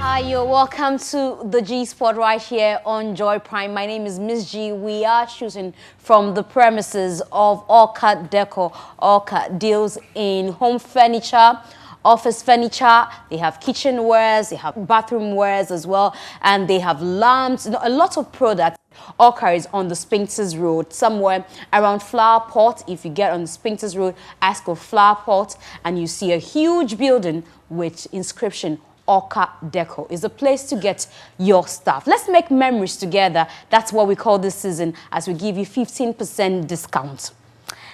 Hi, you're welcome to the G Spot right here on Joy Prime. My name is MzGee. We are shooting from the premises of OAP Deco. OAP deals in home furniture, office furniture. They have kitchenwares, they have bathroom wares as well, and they have lamps, a lot of products. OAP is on the Spinks Road, somewhere around Flower Pot. If you get on the Spinks Road, ask for Flower Pot, and you see a huge building with inscription OAP Deco. Is a place to get your stuff. Let's make memories together. That's what we call this season, as we give you 15% discount.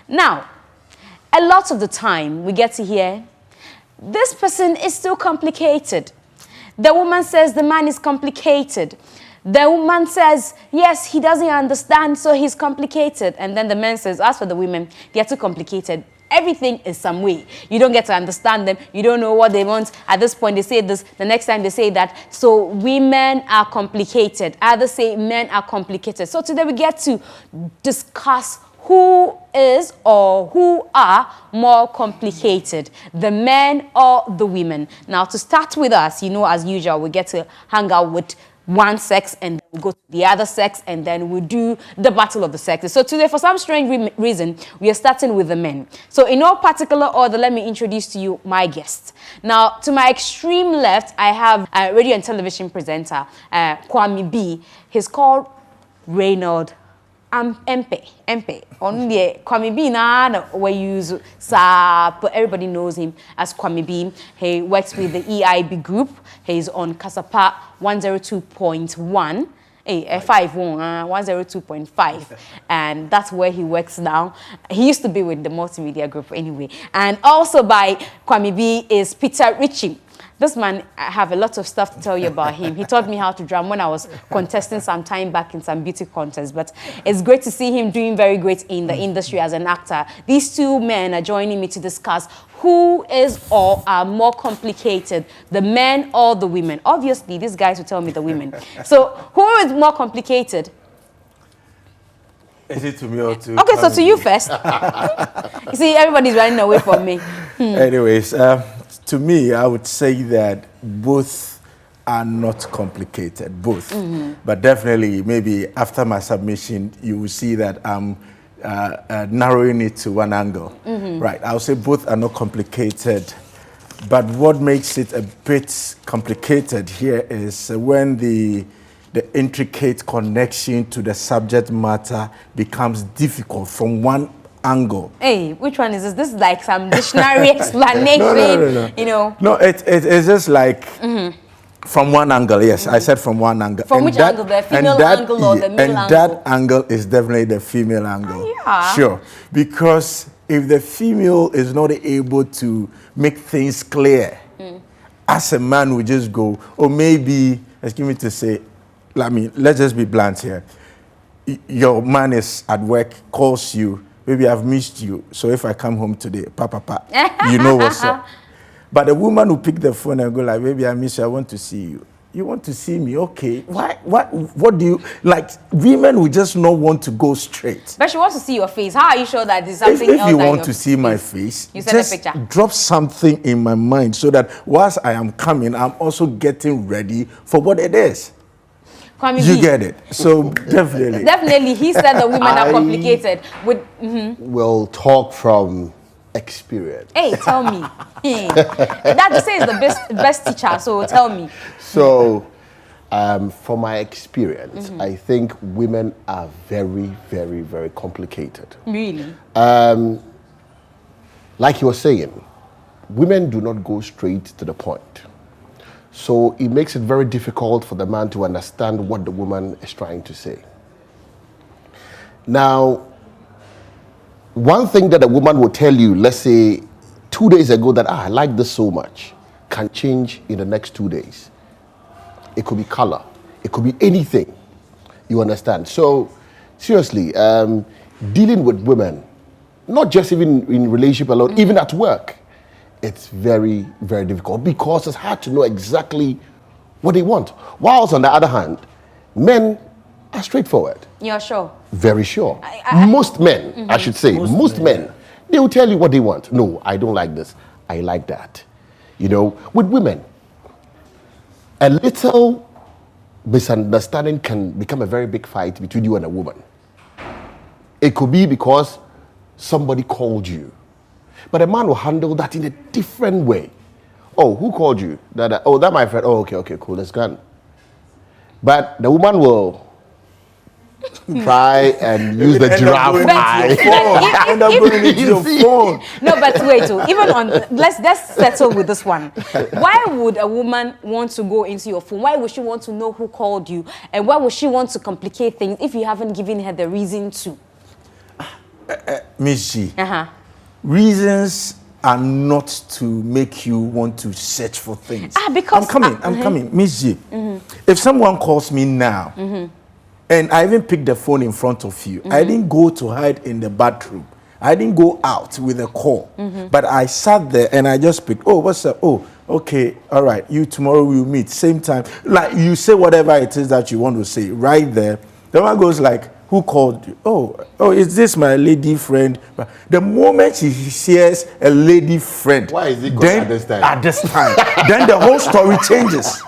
Now, a lot of the time we get to hear, this person is too complicated. The woman says the man is complicated. The woman says, yes, he doesn't understand, so he's complicated. And then the man says, as for the women, they're too complicated. Everything is some way. You don't get to understand them. You don't know what they want. At this point, they say this. The next time, they say that. So women are complicated. Others say men are complicated. So today, we get to discuss who is or who are more complicated, the men or the women. Now, to start with us, you know, as usual, we get to hang out with one sex and then we go to the other sex and then we do the battle of the sexes. So today, for some strange reason, we are starting with the men. So in no particular order, let me introduce to you my guests. Now, to my extreme left, I have a radio and television presenter, Kwame Bee. He's called Reynald MP. Only Kwame Bee na we use but everybody knows him as Kwame Bee. He works with the EIB group. He's on Kasapa 102.1. 102.5, and that's where he works now. He used to be with the multimedia group anyway. And also by Kwame Bee is Peter Ritchie. This man, I have a lot of stuff to tell you about him. He taught me how to drum when I was contesting some time back in some beauty contests. But it's great to see him doing very great in the industry as an actor. These two men are joining me to discuss who is or are more complicated, the men or the women. Obviously, these guys will tell me the women. So who is more complicated? Is it to me or to... Okay, so to you first. You see, everybody's running away from me. Anyways, to me, I would say that both are not complicated, both. But definitely, maybe after my submission, you will see that I'm narrowing it to one angle. Right, I would say both are not complicated. But what makes it a bit complicated here is when the intricate connection to the subject matter becomes difficult from one angle. Hey, which one is this? This is like some dictionary explanation. No. You know. No, it's just like from one angle. Yes, I said from one angle. From which angle? The female angle or the male angle? And that angle is definitely the female angle. Oh, yeah. Sure. Because if the female is not able to make things clear, as a man we just go, or maybe, excuse me to say, let's just be blunt here. Your man is at work, calls you, maybe I've missed you, so if I come home today, papa, you know what's up. But the woman who pick the phone and go like, baby, I miss you, I want to see you. You want to see me? Okay. Why? What do you, like, women will just not want to go straight. But she wants to see your face. How are you sure that there's something else? If you want to see my face, you send a picture. Drop something in my mind so that whilst I am coming, I'm also getting ready for what it is. You get it. So definitely. Definitely, he said the women are complicated. We'll talk from experience. Hey, tell me. That to say is the best teacher, so tell me. So, from my experience, I think women are very, very, very complicated. Really? Like you were saying, women do not go straight to the point. So it makes it very difficult for the man to understand what the woman is trying to say. Now, one thing that a woman will tell you, let's say 2 days ago, that I like this so much, can change in the next 2 days. It could be color. It could be anything. You understand? So, seriously, dealing with women, not just even in relationship alone, even at work, it's very, very difficult because it's hard to know exactly what they want. Whilst on the other hand, men are straightforward. You're sure? Very sure. Most men, I should say, most men, they will tell you what they want. No, I don't like this. I like that. You know, with women, a little misunderstanding can become a very big fight between you and a woman. It could be because somebody called you, but a man will handle that in a different way. Oh, who called you? That my friend. Oh, okay, cool, let's go. But the woman will try and use the giraffe eye. End up going into your phone. No, but wait, even on let's settle with this one. Why would a woman want to go into your phone? Why would she want to know who called you? And why would she want to complicate things if you haven't given her the reason to? MzGee, reasons are not to make you want to search for things. Because I'm coming. MzGee, if someone calls me now, and I even picked the phone in front of you, I didn't go to hide in the bathroom. I didn't go out with a call, but I sat there and I just picked, oh, what's up? Oh, okay, all right, tomorrow we'll meet, same time. Like, you say whatever it is that you want to say right there. The one goes like, who called you? Oh, is this my lady friend? But the moment she hears a lady friend, why is it at this time? At this time, then the whole story changes.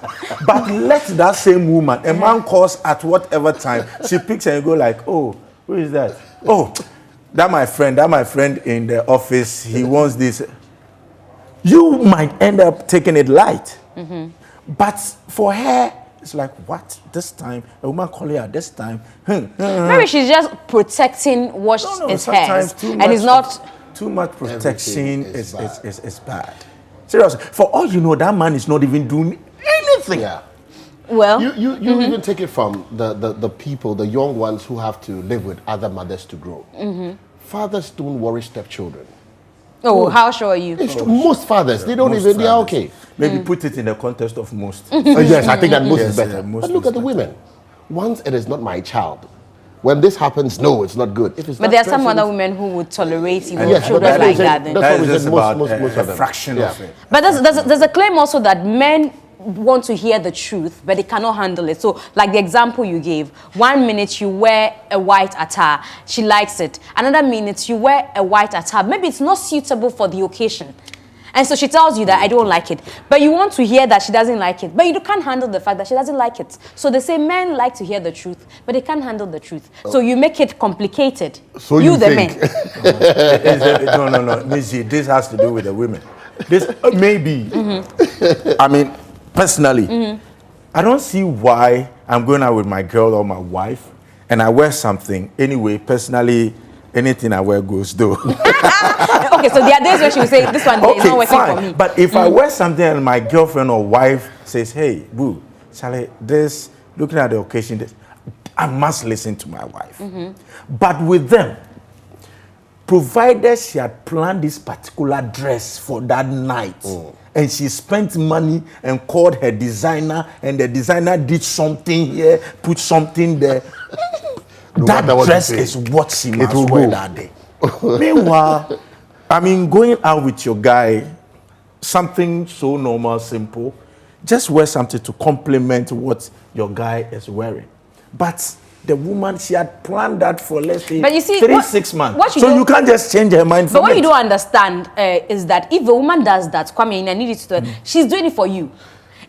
But let that same woman, a man calls at whatever time, she picks and you go like, oh, who is that? Oh, that my friend in the office, he wants this. You might end up taking it light. But for her, it's like, what? This time? A woman calling her this time? Maybe she's just protecting what is hers. And it's not... Too much protection is bad. Seriously. For all you know, that man is not even doing anything. Yeah. Well... You even take it from the people, the young ones who have to live with other mothers to grow. Fathers don't worry stepchildren. Oh, how sure are you? Most fathers, they don't even, they are okay. Maybe put it in the context of most. Yes, I think that most is better. Most but look at the women. Once it is not my child, when this happens, no, it's not good. If it's but there are some other women who would tolerate children like that. Then. That's what we said, most of them. Fraction of it. But there's a claim also that men want to hear the truth, but they cannot handle it. So, like the example you gave, 1 minute you wear a white attire, she likes it. Another minute you wear a white attire, maybe it's not suitable for the occasion. And so she tells you that I don't like it. But you want to hear that she doesn't like it. But you can't handle the fact that she doesn't like it. So they say men like to hear the truth, but they can't handle the truth. So you make it complicated. So you the think. men. No. MzGee, this has to do with the women. This maybe. I mean, personally, I don't see why I'm going out with my girl or my wife and I wear something. Anyway, personally, anything I wear goes though. Okay, so there are days where she will say, this one is not working for me. But if I wear something and my girlfriend or wife says, hey, boo, Charlie, this, looking at the occasion, this, I must listen to my wife. But with them, provided she had planned this particular dress for that night, and she spent money and called her designer, and the designer did something here, put something there. That dress is what she must wear that day. Meanwhile, I mean, going out with your guy, something so normal, simple, just wear something to complement what your guy is wearing. But the woman, she had planned that for, let's say, 6 months. So you can't just change her mind from it. But what you don't understand is that if a woman does that, Kwame, I need you to do it, she's doing it for you.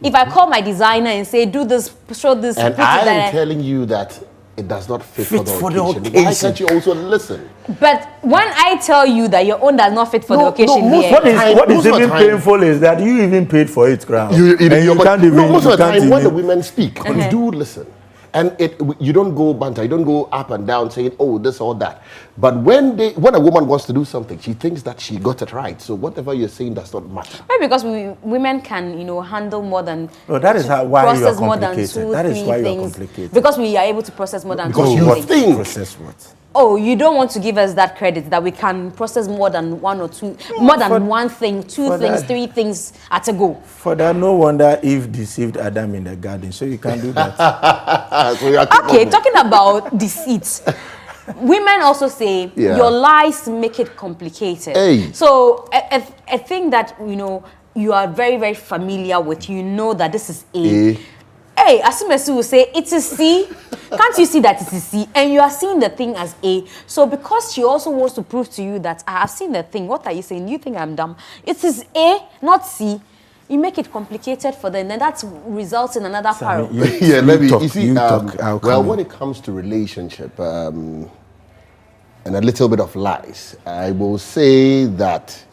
If I call my designer and say, do this, show this, and I'm telling you that it does not fit for the occasion. Why can't you also listen? But when I tell you that your own does not fit for the occasion, what is even painful is that you even paid for it, crowd. Most of the time, when the women speak, you do listen. And you don't go banter, you don't go up and down saying, oh, this or that. But when a woman wants to do something, she thinks that she got it right. So whatever you're saying does not matter. Maybe because women can, handle more than... Oh, that is why you are complicated. That is why you are complicated. Because we are able to process more than because you think. Process what? Oh, you don't want to give us that credit that we can process more than one or two, more than one thing, two things, three things at a go. For that, no wonder Eve deceived Adam in the garden, so you can't do that. Okay, talking about deceit. Women also say your lies make it complicated. Hey. So a thing that you are very, very familiar with, you know that this is A. Hey, Asimesi will say, it is C. Can't you see that it is C? And you are seeing the thing as A. So because she also wants to prove to you that I have seen the thing, what are you saying? You think I'm dumb? It is A, not C. you make it complicated for them, then that results in another quarrel. Yeah, let me. You see, talk. Well, when it comes to relationship and a little bit of lies, I will say that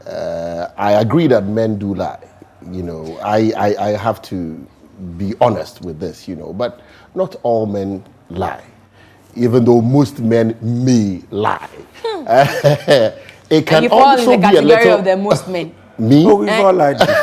I agree that men do lie. You know, I have to be honest with this. You know, but not all men lie, even though most men may lie. It can and you fall also in the be a category little of the most men. Me? Oh, we've all lied before.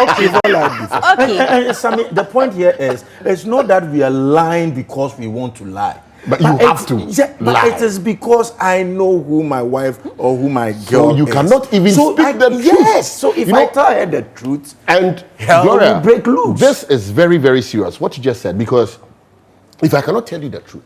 Okay. We've all lied before. Okay. And Sammy, the point here is, it's not that we are lying because we want to lie. But you have to Yeah, but lie. it is because I know who my wife or who my girl So you is. cannot even speak the truth. Yes. So if I tell her the truth, And hell Gloria, will break loose. this is very, very serious, what you just said, because if I cannot tell you the truth,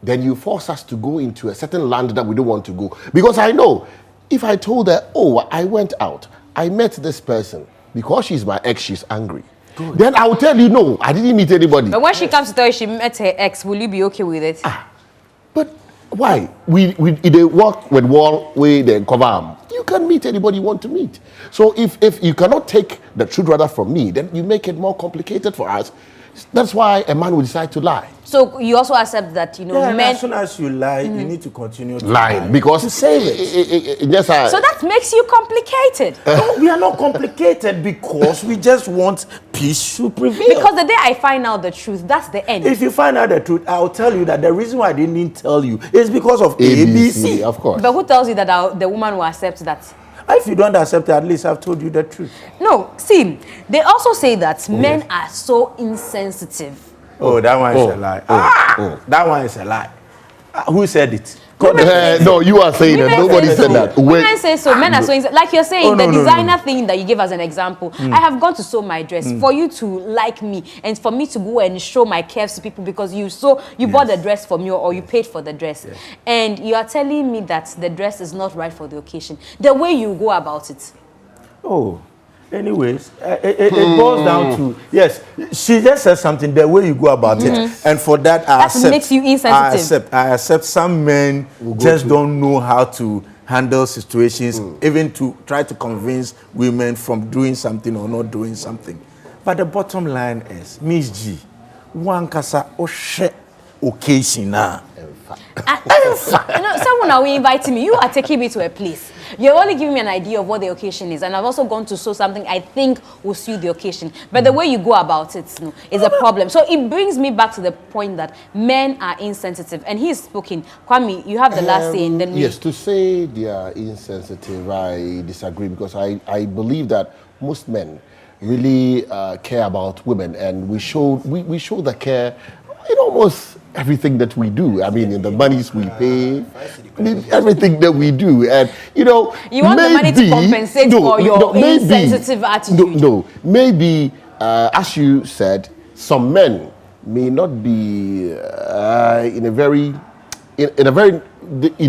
then you force us to go into a certain land that we don't want to go. Because I know, if I told her, oh, I went out, I met this person, because she's my ex, she's angry. Good. Then I will tell you, no, I didn't meet anybody. But when she comes to tell you she met her ex, will you be okay with it? But why? We they walk with wall way they cover them. You can meet anybody you want to meet. So if you cannot take the truth rather from me, then you make it more complicated for us. That's why a man will decide to lie. So you also accept that, you know, yeah, men. as soon as you lie, you need to continue to Lying lie. because to save it. Yes, So that makes you complicated. No, we are not complicated because we just want peace to prevail. Because the day I find out the truth, that's the end. If you find out the truth, I'll tell you that the reason why I didn't tell you is because of ABC. of course. But who tells you that the woman will accept that? If you don't accept it, at least I've told you the truth. No, see, they also say that men are so insensitive. Oh, that one is a lie. That one is a lie. Who said it? No, you are saying that. Nobody said that. Women say so. Men are so like you're saying, the designer no. thing that you give as an example. I have gone to sew my dress for you to like me and for me to go and show my curves to people because you bought the dress for me or you paid for the dress. Yes. And you are telling me that the dress is not right for the occasion. The way you go about it. Oh. Anyways, it boils down to, yes, she just said something, the way you go about it. And for that, I accept. That makes you insensitive. I accept some men just don't know how to handle situations, even to try to convince women from doing something or not doing something. But the bottom line is, MzGee, one kasa oshe occasion now. Someone are inviting me. You are taking me to a place. You're only giving me an idea of what the occasion is, and I've also gone to sew something I think will suit the occasion. But the way you go about it is a problem. So it brings me back to the point that men are insensitive, and he's spoken. Kwame, you have the last say, and then yes, to say they are insensitive, I disagree because I believe that most men really care about women, and we show the care in almost everything that we do. I mean, in the monies we pay, everything that we do. And, you know, you want the money to compensate for your insensitive attitude. Maybe, as you said, some men may not be in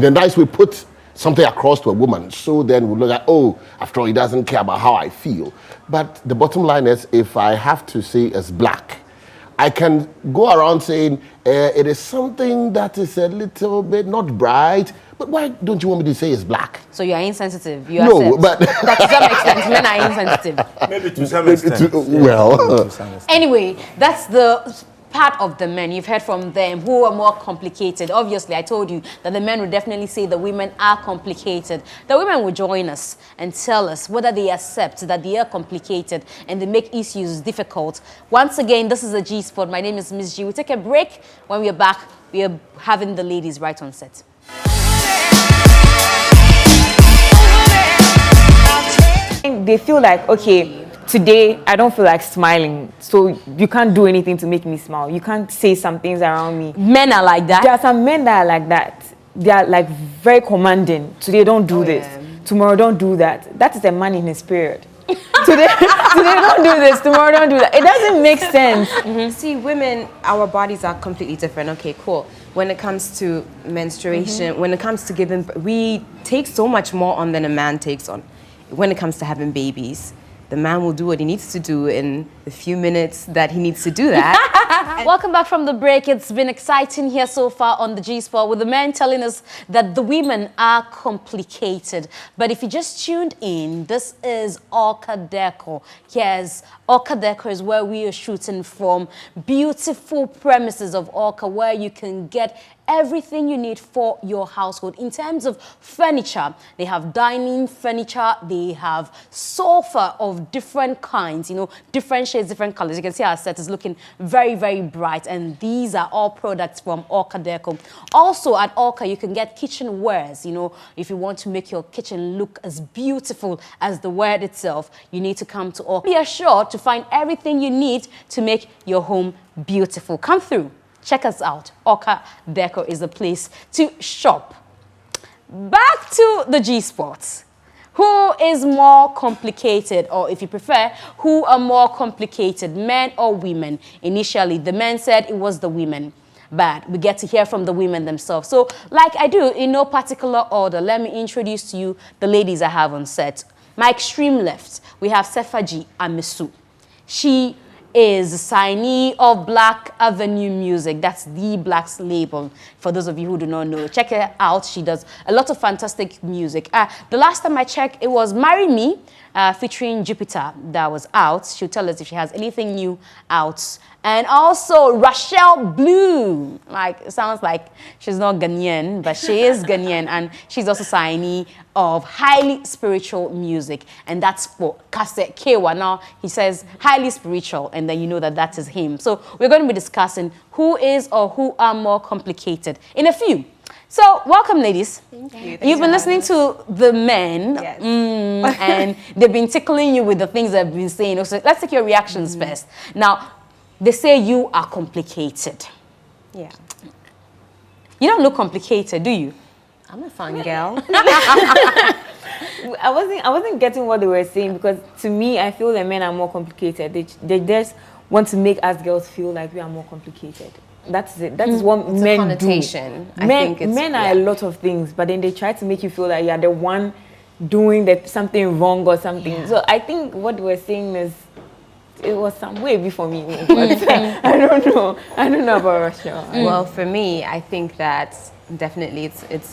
a nice way put something across to a woman. So then we look at, oh, after all, he doesn't care about how I feel. But the bottom line is, if I have to say as black, I can go around saying it is something that is a little bit not bright, but why don't you want me to say it's black? So you are insensitive. You no, accept but that to some extent men are insensitive. Maybe to some extent. Anyway, that's the part of the men. You've heard from them who are more complicated. Obviously, I told you that the men would definitely say the women are complicated. The women will join us and tell us whether they accept that they are complicated and they make issues difficult. Once again, this is a G Spot. My name is MzGee. We'll take a break. When we are back, we are having the ladies right on set. They feel like, okay, today I don't feel like smiling, so you can't do anything to make me smile. You can't say some things around me. Men are like that. There are some men that are like that. They are like very commanding. Today don't do this. Yeah. Tomorrow don't do that. That is a man in his period. today don't do this. Tomorrow don't do that. It doesn't make sense. See, women, our bodies are completely different. Okay, cool. When it comes to menstruation, when it comes to giving, we take so much more on than a man takes on. When it comes to having babies, the man will do what he needs to do in the few minutes that he needs to do that. Welcome back from the break. It's been exciting here so far on the G-Spot with the men telling us that the women are complicated. But if you just tuned in, this is Orca Deco. Yes, Orca Deco is where we are shooting from. Beautiful premises of Orca where you can get everything you need for your household. In terms of furniture, they have dining furniture, they have sofa of different kinds, you know, different shades, different colors. You can see our set is looking very, very bright, and these are all products from Orca Deco. Also at Orca, you can get kitchenwares, you know, if you want to make your kitchen look as beautiful as the word itself, you need to come to Orca. Be assured to find everything you need to make your home beautiful. Come through. Check us out. Orca Deco is the place to shop. Back to the G-Spots. Who is more complicated, or if you prefer, who are more complicated, men or women? Initially, the men said it was the women, but we get to hear from the women themselves. So, like I do, in no particular order, let me introduce to you the ladies I have on set. My extreme left, we have S3fa and Rashelle. She is a signee of Black Avenue Music. That's the Black's label, for those of you who do not know. Check her out. She does a lot of fantastic music. The last time I checked, it was Marry Me, featuring Jupiter, that was out. She'll tell us if she has anything new out. And also Rashelle Blue. Like, it sounds like she's not Ghanaian, but she is Ghanaian, and she's also signee of Highly Spiritual Music, and that's for Kase Kewa. Now he says highly spiritual, and then you know that that is him. So we're going to be discussing who is or who are more complicated in a few. So welcome, ladies. Thank you. You've been listening to the men, yes. And they've been tickling you with the things they've been saying. So let's take your reactions first. Now, they say you are complicated. Yeah. You don't look complicated, do you? I'm a fun girl. I wasn't getting what they were saying, because to me, I feel that men are more complicated. They just want to make us girls feel like we are more complicated. That's it. That is what It's men a connotation. do. I think it's, men are a lot of things, but then they try to make you feel like you're the one doing something wrong or something. Yeah. So I think what they were saying is, it was some way before me. But I don't know. I don't know about Russia. Well, for me, I think that definitely it's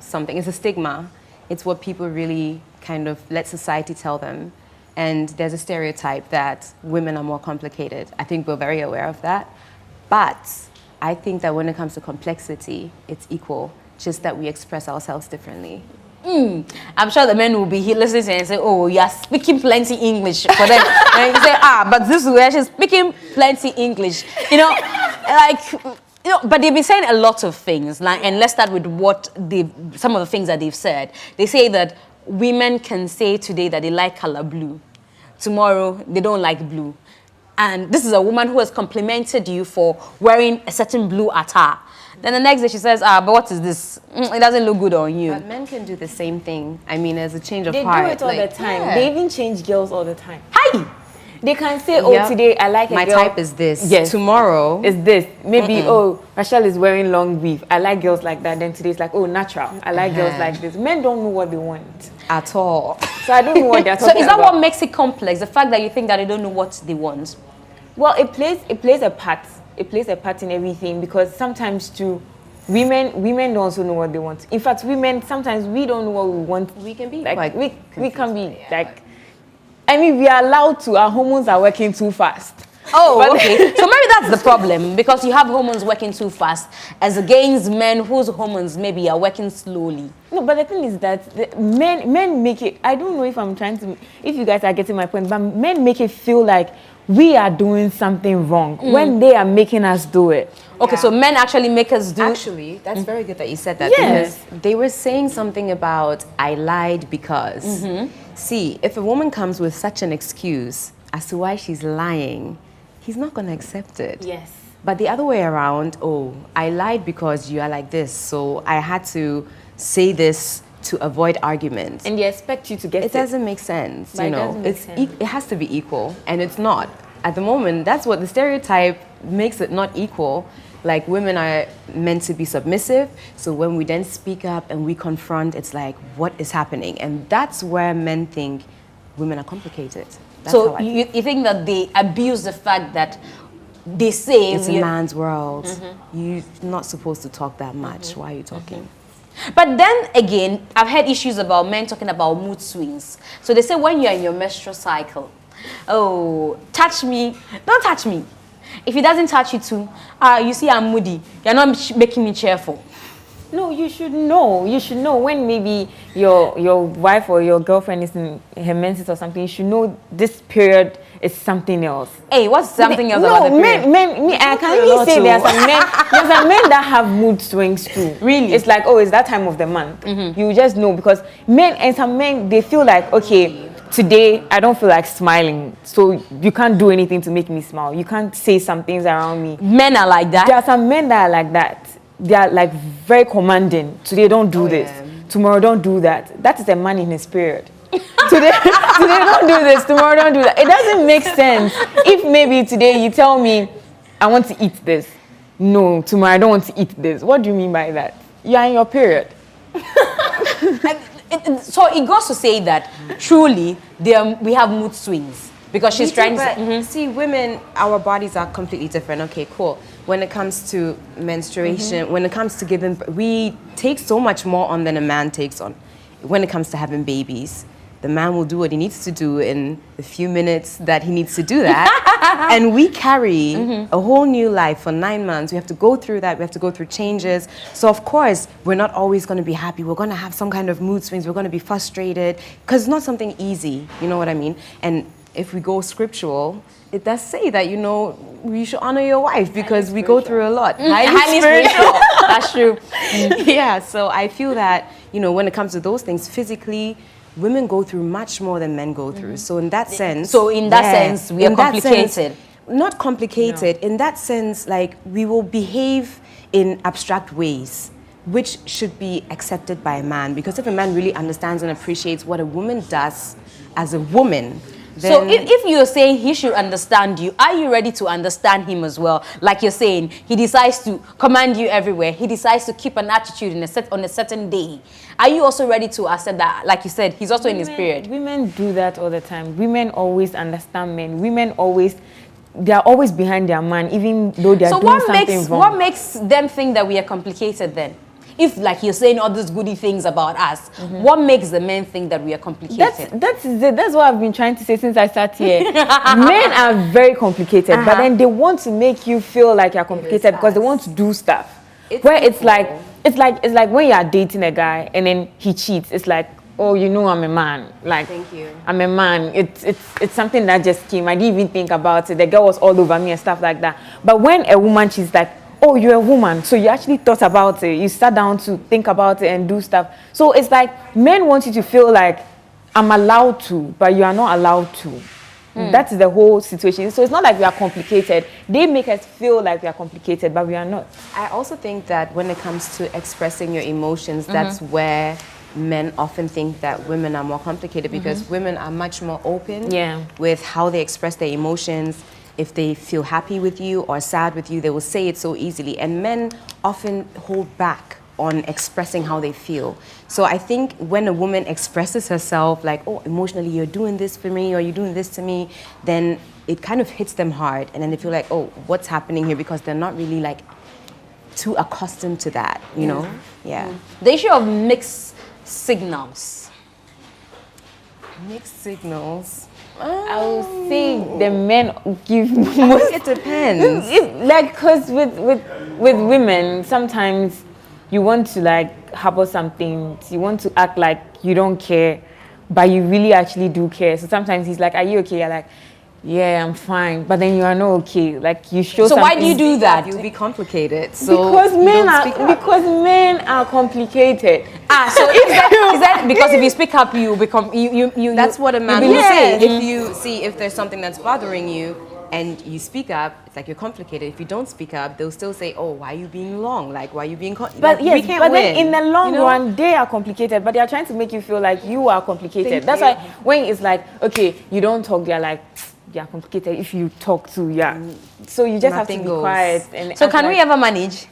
something. It's a stigma. It's what people really kind of let society tell them. And there's a stereotype that women are more complicated. I think we're very aware of that. But I think that when it comes to complexity, it's equal, just that we express ourselves differently. I'm sure the men will be here listening and say, oh, you're speaking plenty English. For them, and you say, but this is where she's speaking plenty English. You know, like, you know, but they've been saying a lot of things. Like, and let's start with some of the things that they've said. They say that women can say today that they like color blue. Tomorrow, they don't like blue. And this is a woman who has complimented you for wearing a certain blue attire. Then the next day she says, but what is this? It doesn't look good on you. But men can do the same thing. I mean, as a change of They heart. do it all the time. Yeah. They even change girls all the time. Hi! They can say, oh, Yep. today I like a My girl. type is this. Yes. Tomorrow. It's this. Maybe, oh, Rashelle is wearing long weave. I like girls like that. Then today it's like, oh, natural. I like girls like this. Men don't know what they want. At all. So I don't know what they're So talking is that about. what makes it complex? The fact that you think that they don't know what they want? Well, it plays a part. It plays a part in everything, because sometimes too, women don't also know what they want. In fact, women, sometimes we don't know what we want. We can be like quite we can be like, I mean, we are allowed to. Our hormones are working too fast. Oh, okay. So maybe that's the problem, because you have hormones working too fast as against men whose hormones maybe are working slowly. No, but the thing is that men make it. I don't know if you guys are getting my point, but men make it feel like we are doing something wrong when they are making us do it. Okay, so men actually make us do... Actually, that's very good that you said that. Yes. Because they were saying something about, I lied because. See, if a woman comes with such an excuse as to why she's lying, he's not going to accept it. Yes. But the other way around, oh, I lied because you are like this, so I had to say this to avoid arguments. And they expect you to get it. It doesn't make sense, But you it know. doesn't make sense. It has to be equal, and it's not. At the moment, that's what the stereotype makes it not equal. Like, women are meant to be submissive, so when we then speak up and we confront, it's like, what is happening? And that's where men think women are complicated. That's So how I you think that they abuse the fact that they say it's a man's world. You're not supposed to talk that much. Why are you talking? But then again, I've heard issues about men talking about mood swings. So they say when you're in your menstrual cycle, oh, touch me, don't touch me. If he doesn't touch you too, you see I'm moody. You're not making me cheerful. No, you should know. You should know when maybe your wife or your girlfriend is in her menses or something. You should know this period is something else. Hey, what's something else about the period? Me, I can really say there's some men that have mood swings too. Really? It's like, oh, it's that time of the month. You just know, because some men, they feel like, okay, today I don't feel like smiling, so you can't do anything to make me smile. You can't say some things around me. Men are like that? There are some men that are like that. They are like very commanding. Today don't do this. Yeah. Tomorrow don't do that. That is a man in his period. today don't do this. Tomorrow don't do that. It doesn't make sense. If maybe today you tell me, I want to eat this. No, tomorrow I don't want to eat this. What do you mean by that? You are in your period. So it goes to say that truly we have mood swings. Because she's trying to... See, women, our bodies are completely different. Okay, cool. When it comes to menstruation, when it comes to giving, we take so much more on than a man takes on. When it comes to having babies, the man will do what he needs to do in the few minutes that he needs to do that. And we carry a whole new life for 9 months. We have to go through that. We have to go through changes. So, of course, we're not always going to be happy. We're going to have some kind of mood swings. We're going to be frustrated because it's not something easy. You know what I mean? And if we go scriptural, it does say that, you know, you should honor your wife because we go through a lot. Highly spiritual. That's true. Yeah, so I feel that, you know, when it comes to those things, physically, women go through much more than men go through. So in that sense... So in that sense, we are complicated. Not complicated. No. In that sense, like, we will behave in abstract ways, which should be accepted by a man. Because if a man really understands and appreciates what a woman does as a woman... So if you're saying he should understand you, are you ready to understand him as well? Like you're saying, he decides to command you everywhere. He decides to keep an attitude on a certain day. Are you also ready to accept that? Like you said, he's also in his period. Women do that all the time. Women always understand men. Women always... They are always behind their man, even though they are doing something wrong. What makes them think that we are complicated then? If, like you're saying all these goody things about us, what makes the men think that we are complicated? That's what I've been trying to say since I started here. Men are very complicated, but then they want to make you feel like you're complicated because they want to do stuff. It's like when you are dating a guy and then he cheats. It's like, oh, you know, I'm a man. Like, thank you. I'm a man. It's something that just came. I didn't even think about it. The girl was all over me and stuff like that. But when a woman cheats, like, oh, you're a woman, so you actually thought about it. You sat down to think about it and do stuff. So it's like men want you to feel like I'm allowed to, but you are not allowed to. That's the whole situation. So it's not like we are complicated. They make us feel like we are complicated, but we are not. I also think that when it comes to expressing your emotions, that's where men often think that women are more complicated because women are much more open with how they express their emotions. If they feel happy with you or sad with you, they will say it so easily. And men often hold back on expressing how they feel. So I think when a woman expresses herself like, oh, emotionally, you're doing this for me or you're doing this to me, then it kind of hits them hard. And then they feel like, oh, what's happening here? Because they're not really like too accustomed to that, you know? Yeah. The issue of mixed signals. Mixed signals. I would say the men give most. It depends. Like, because with women, sometimes you want to like harbor something. You want to act like you don't care, but you really actually do care. So sometimes he's like, "Are you okay?" You're like, "Yeah, I'm fine," but then you are not okay. Like you show. So why do you do that? You'll be complicated. So because men are complicated. So is that because if you speak up, you become you. That's what a man will say. If you see if there's something that's bothering you and you speak up, it's like you're complicated. If you don't speak up, they'll still say, "Oh, why are you being long? Like why are you being?" But like, yes, we can't but win, then in the long you know? run, they are complicated. But they are trying to make you feel like you are complicated. That's why when it's like, okay, you don't talk, they're like, "You're complicated." If you talk to, so you just have to be quiet. And so can we ever manage?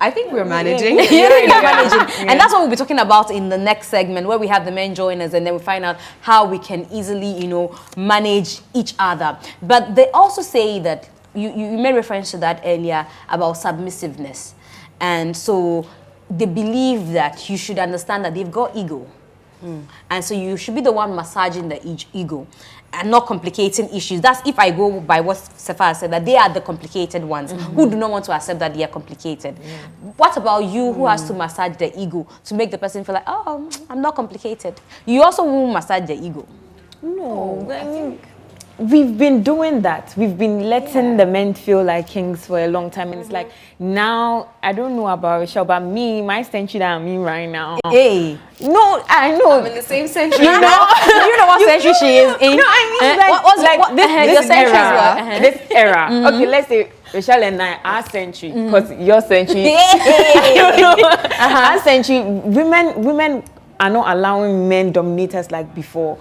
I think we're managing. Managing. And that's what we'll be talking about in the next segment where we have the men join us and then we find out how we can easily, manage each other. But they also say that you made reference to that earlier about submissiveness. And so they believe that you should understand that they've got ego. And so you should be the one massaging the ego and not complicating issues. That's if I go by what S3fa said, that they are the complicated ones who do not want to accept that they are complicated. What about you who has to massage the ego to make the person feel like, oh, I'm not complicated? You also will massage the ego. No, I think we've been doing that. We've been letting the men feel like kings for a long time. And it's like, now, I don't know about Rachelle, but me, my century that I'm in right now. Hey. No, I know. I'm in the same century. You know what century she is in? No, I mean, this era. Okay, let's say Rachelle and I, our century, because your century. Our century, women are not allowing men dominate us like before.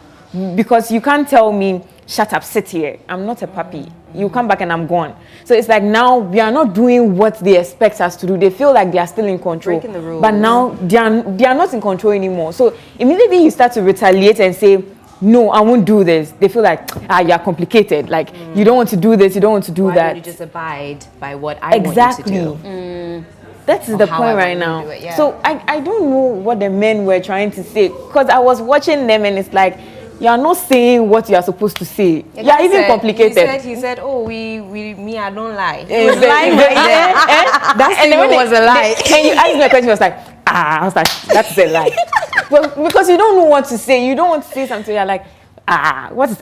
Because you can't tell me, shut up, sit here. I'm not a puppy. You come back and I'm gone. So it's like now we are not doing what they expect us to do. They feel like they are still in control. Breaking the rules. But now they are not in control anymore. So immediately you start to retaliate and say, no, I won't do this. They feel like, you're complicated. Like, you don't want to do this, you don't want to do Why that. would you just abide by what I want you to do? That's the point right now. So I don't know what the men were trying to say. Because I was watching them and it's like, you are not saying what you are supposed to say. You are even complicated. He said, oh, me, I don't lie. That statement was a lie. And you asked me a question, he was like, I was like, that's a lie. Well, because you don't know what to say. You don't want to say something, you're like, what is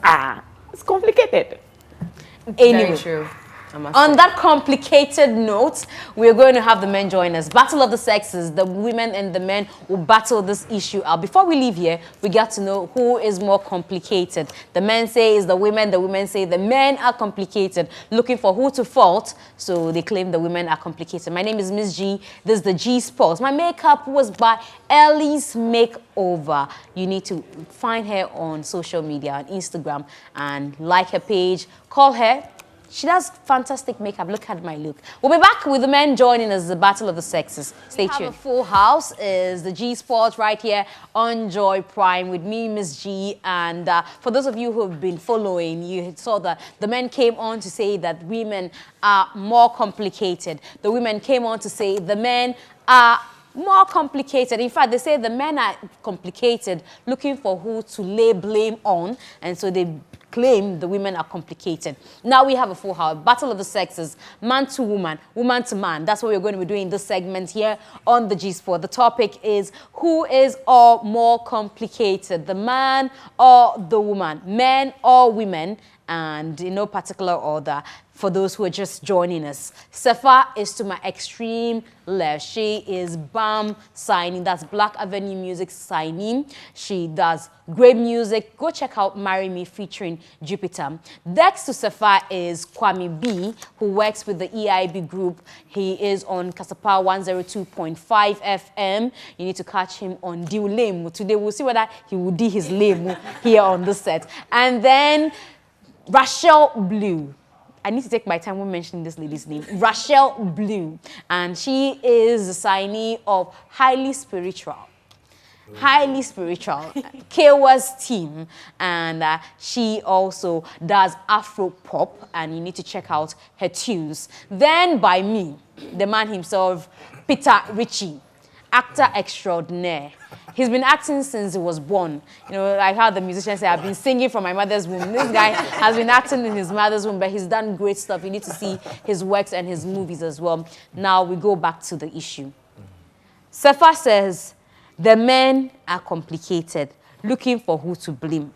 It's complicated. Anyway. Very true. On that complicated note, we're going to have the men join us. Battle of the sexes. The women and the men will battle this issue out. Before we leave here, we got to know who is more complicated. The men say it's the women say the men are complicated, looking for who to fault. So they claim the women are complicated. My name is MzGee. This is the G Sports. My makeup was by Ellie's Makeover. You need to find her on social media, on Instagram, and like her page. Call her. She does fantastic makeup. Look at my look. We'll be back with the men joining us, the Battle of the Sexes. Stay tuned. A full house is the G Sports right here on Joy Prime with me, MzGee. And for those of you who have been following, you saw that the men came on to say that women are more complicated. The women came on to say the men are more complicated. In fact, they say the men are complicated, looking for who to lay blame on. And so they claim the women are complicated. Now we have a full house. Battle of the sexes, man to woman, woman to man. That's what we're going to be doing in this segment here on the G Sport. The topic is who is more complicated, the man or the woman, men or women, and in no particular order. For those who are just joining us, S3fa is to my extreme left. She is BAM signing. That's Black Avenue Music signing. She does great music. Go check out Marry Me featuring Jupiter. Next to S3fa is Kwame Bee, who works with the EIB group. He is on Kasapa 102.5 FM. You need to catch him on Diu Lemu. Today we'll see whether he will do his Lemu here on the set. And then Rashelle Blue. I need to take my time when mentioning this lady's name. Rashelle Blue. And she is the signee of Highly Spiritual. Highly Spiritual. Kewa's team. And she also does Afro pop. And you need to check out her tunes. Then by me, the man himself, Peter Ritchie. Actor extraordinaire. He's been acting since he was born. You know, like how the musicians say, I've been singing from my mother's womb. This guy has been acting in his mother's womb, but he's done great stuff. You need to see his works and his movies as well. Now we go back to the issue. S3fa says, the men are complicated, looking for who to blame.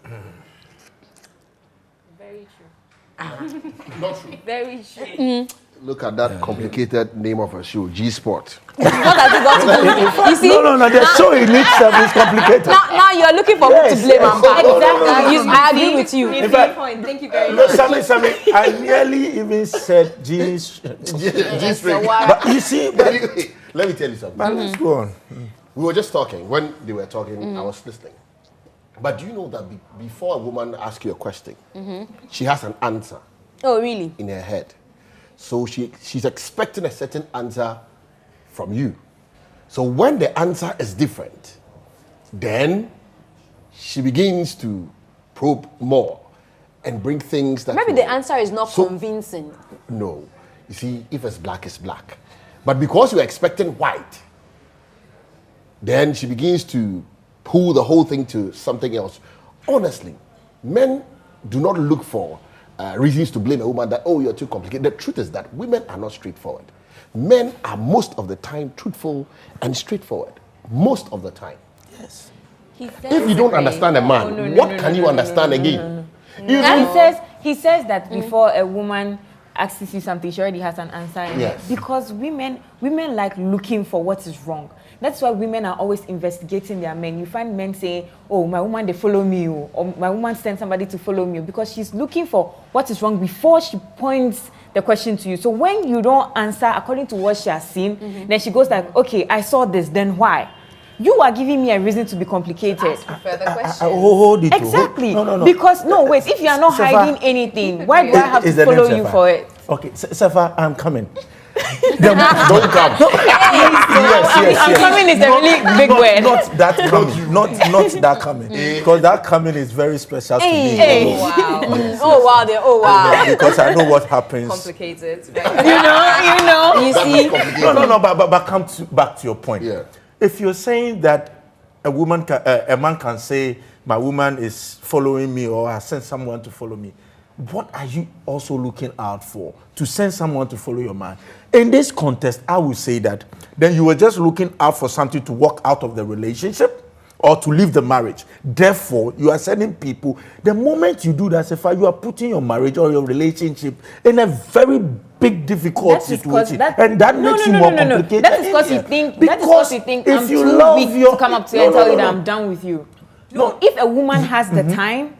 Very true. Not true. Very true. Look at that complicated name of a show, G Sport. What has it got to do with it? You see? No, the show in itself is complicated. Now you're looking for who to blame. Exactly. I agree with you. In fact, point. Thank you very much. Sammy, I nearly even said G string. But you see, Anyway, let me tell you something. let's go on. We were just talking. When they were talking, I was listening. But do you know that before a woman asks you a question, she has an answer Oh, really? in her head. So she's expecting a certain answer from you. So when the answer is different, then she begins to probe more and bring things that... Maybe the answer is not convincing. No. You see, if it's black, it's black. But because you're expecting white, then she begins to pull the whole thing to something else. Honestly, men do not look for reasons to blame a woman that, oh, you're too complicated. The truth is that women are not straightforward. Men are most of the time truthful and straightforward. Most of the time. Yes. If you don't understand a man, what can you understand again? He says that before a woman asks you something, she already has an answer. Yes. Because women like looking for what is wrong. That's why women are always investigating their men. You find men saying, oh, my woman, they follow me, or my woman sent somebody to follow me, because she's looking for what is wrong before she points the question to you. So when you don't answer according to what she has seen, then she goes like, okay, I saw this, then why? You are giving me a reason to be complicated. Ask further questions. Hold it. Exactly. No. Because, wait, if you are not hiding anything, why do I have to follow you for it? Okay, S3fa, I'm coming. Don't come. Yes. I'm coming is a really big word. Not that coming. Not that coming. Because that coming is very special to me. Wow. Oh wow. Because I know what happens. Complicated. You know. You see, No. But come back to your point. Yeah. If you're saying that a man can say my woman is following me or I sent someone to follow me, what are you also looking out for to send someone to follow your man? In this context, I would say that then you were just looking out for something to walk out of the relationship or to leave the marriage. Therefore, you are sending people. The moment you do that, S3fa, you are putting your marriage or your relationship in a very big, difficult situation, and that makes you more complicated. That is because you think. I'm too weak to come up to you and tell you that I'm done with you. No, if a woman has the time,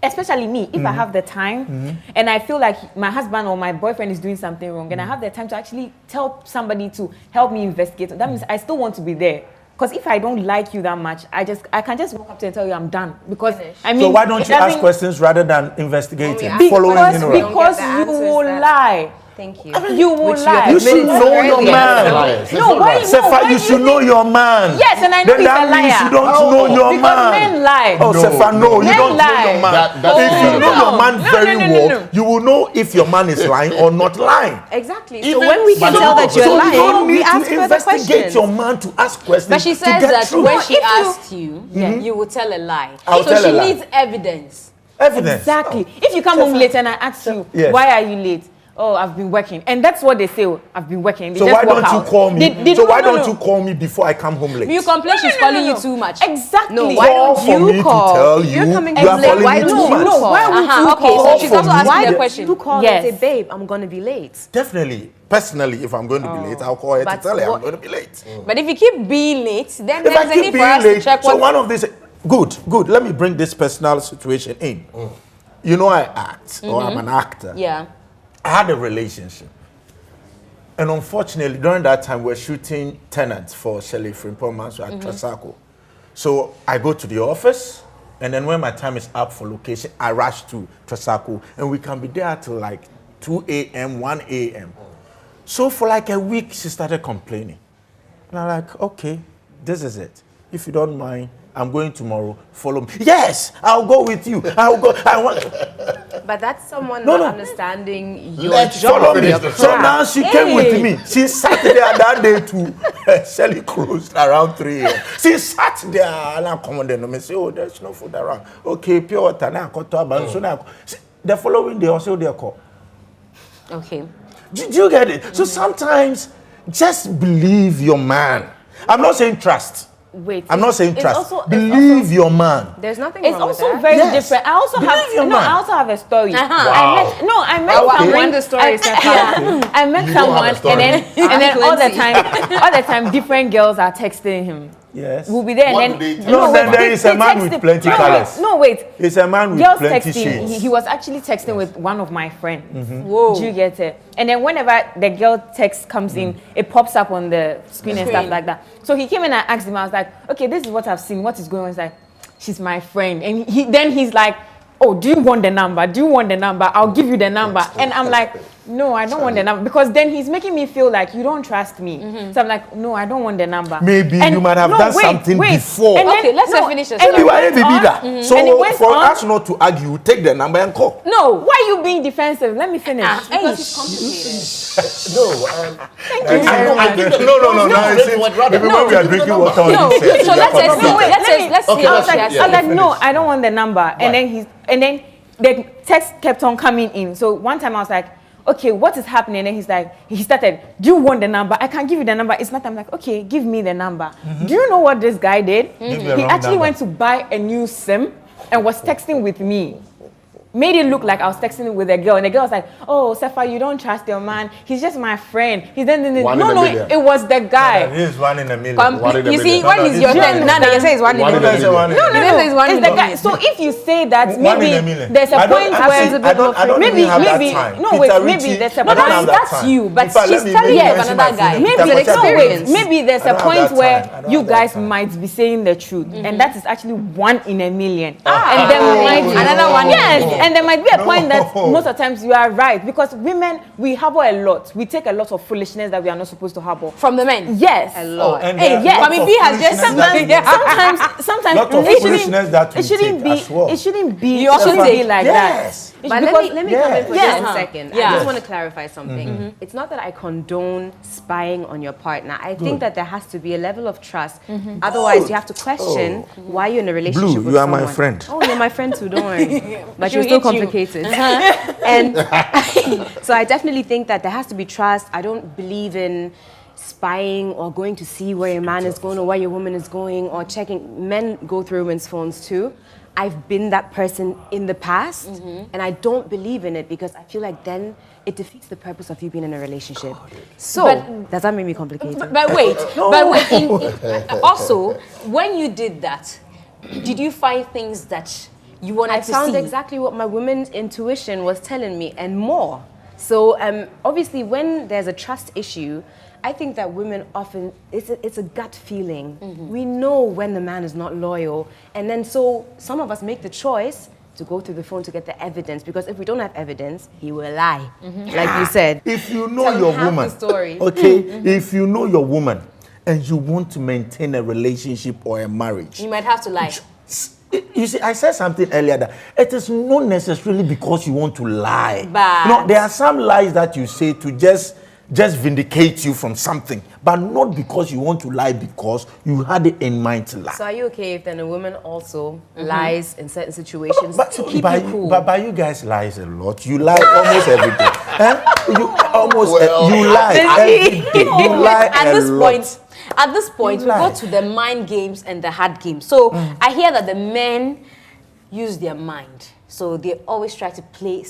especially me, if I have the time and I feel like my husband or my boyfriend is doing something wrong and I have the time to actually tell somebody to help me investigate, that means I still want to be there. Because if I don't like you that much, I can just walk up to you and tell you I'm done. Because so why don't you ask questions rather than investigating, following you around? Because you will lie. Thank you. You will lie. You should know your man. S3fa, you should know your man. Yes, and I know he's a liar. Means you don't know your man. Men lie. Oh, S3fa, no, you don't know your man. If you know your man very well, you will know if your man is lying or not lying. Exactly. So when we can tell that you're lying, we ask further questions. Investigate your man to ask questions. but she says that when she asked you, you will tell a lie. So she needs evidence. Evidence. Exactly. If you come home late and I ask you, why are you late? Oh, I've been working. And that's what they say, I've been working. They so just why don't you call me? So why don't you call me before I come home late? You complain she's calling you too much. Exactly. No, why don't you call? You're coming home late. Why don't you call? Why would you Okay, call? so she's also asking the question. You call and say, babe, I'm going to be late. Definitely. Personally, if I'm going to be late, I'll call her to tell her I'm going to be late. But if you keep being late, then If there's I a keep need for being us to late, check so what... one of these... Good. Let me bring this personal situation in. You know I act, or I'm an actor. Yeah. I had a relationship. And unfortunately, during that time, we're shooting Tenants for Shelley Frimpong at Trasacco. So I go to the office, and then when my time is up for location, I rush to Trasacco, and we can be there till like 2 a.m., 1 a.m. So for like a week, she started complaining. And I'm like, okay, this is it. If you don't mind, I'm going tomorrow. Follow me. Yes, I'll go with you. I'll go. I want. But that's someone not understanding your Let's job. follow me. So now she came with me. She sat there that day to Shelley closed around 3 a.m. She sat there and I come on there and I say, oh, there's no food around. Okay, pure water. Now I got to Abansona. The following day, also they call. Okay. Do you get it? So sometimes just believe your man. I'm not saying trust. Wait. I'm not saying trust. Also, believe your man. There's nothing It's wrong with also that. very different. I also have a story. I met someone. The story is I met someone, and then all the time, different girls are texting him. Yes. We'll be there, and then there is a man with plenty colors. No, wait. It's a man with girls plenty texting. shades. He was actually texting with one of my friends. Whoa. Do you get it? And then whenever the girl text comes in, it pops up on the screen and stuff like that. So he came in and asked him. I was like, okay, this is what I've seen. What is going on? He's like, she's my friend. And then he's like, oh, do you want the number? Do you want the number? I'll give you the number. And I'm like, no, I don't want the number, because then he's making me feel like you don't trust me. So I'm like, no, I don't want the number. Maybe you might have done something before. And Okay, let's finish the story. You are a baby that. So And it went for on. us not to argue, take the number and call. No, why are you being defensive? Let me finish. Because it's complicated. Maybe when we are drinking water on No, this set, so we are let's confused. let's Okay, see how let's she see. has I was like, it. no, I don't want the number. And then the text kept on coming in. So one time I was like, okay, what is happening? And then he started, do you want the number? I can't give you the number. It's not, I'm like, okay, give me the number. Do you know what this guy did? Give me He a wrong actually number. went to buy a new SIM and was texting with me. Made it look like I was texting with a girl, and the girl was like, "Oh, S3fa, you don't trust your man. He's just my friend. He's then One in a million. it was the guy. This is 1 in a million. One in a You see, million. when is your turn? Now you say it's 1 in a One in a million. million. No, It's one it's in the a guy. million. So if you say that, 1 in maybe a million. there's a I don't- point I where don't maybe even have that time. no, Peter wait, Ritchie, maybe there's a I don't point. have that That's time. you, but In fact, she's let me telling you mention another my guy. phone. Maybe Peter there's Ritchie, experience. Maybe there's I a don't have point that where time. I don't you have that guys time. might be saying the truth, and that is actually 1 in a million. Ah. And there might be Another 1 in a Yes, million. and there might be a point that No. most of the times you are right, because women, we harbor a lot. We take a lot of foolishness that we are not supposed to harbor. From the men. Yes. A lot. and Hey, there are yes. lots Kwame of Bee has just foolishness that Sometimes Lot of it foolishness that we it shouldn't take be as well. it shouldn't be You also it shouldn't be take- like Yes. that. But Because- let me come in for Yes. just a second. Yeah. I just want to clarify something. It's not that I condone spying on your partner. I think that there has to be a level of trust. Otherwise, you have to question why you're in a relationship Blue, with you are my someone. friend. Oh, you're my friend too, don't worry. But She'll you're still hit you. complicated. And so I definitely think that there has to be trust. I don't believe in spying or going to see where your man is going or where your woman is going or checking. Men go through women's phones too. I've been that person in the past, and I don't believe in it because I feel like then it defeats the purpose of you being in a relationship. So, But- does that make me complicated? But wait, also, when you did that, did you find things that you wanted I to found see? exactly what my woman's intuition was telling me and more. So obviously when there's a trust issue, I think that women often, it's a gut feeling. We know when the man is not loyal. And then so some of us make the choice to go through the phone to get the evidence, because if we don't have evidence, he will lie, like you said. If you know Tell your half woman, the story. okay, if you know your woman and you want to maintain a relationship or a marriage, You might have to lie. you see, I said something earlier that it is not necessarily because you want to lie. But- No, there are some lies that you say to just vindicate you from something, but not because you want to lie because you had it in mind to lie. So are you okay if then a woman also lies in certain situations to keep by, you cool? But you guys lies a lot. You lie almost every day. You almost Well, you lie every day. You lie At a this lot. point, at this point, we lie. go to the mind games and the hard games. So I hear that the men use their mind. So they always try to play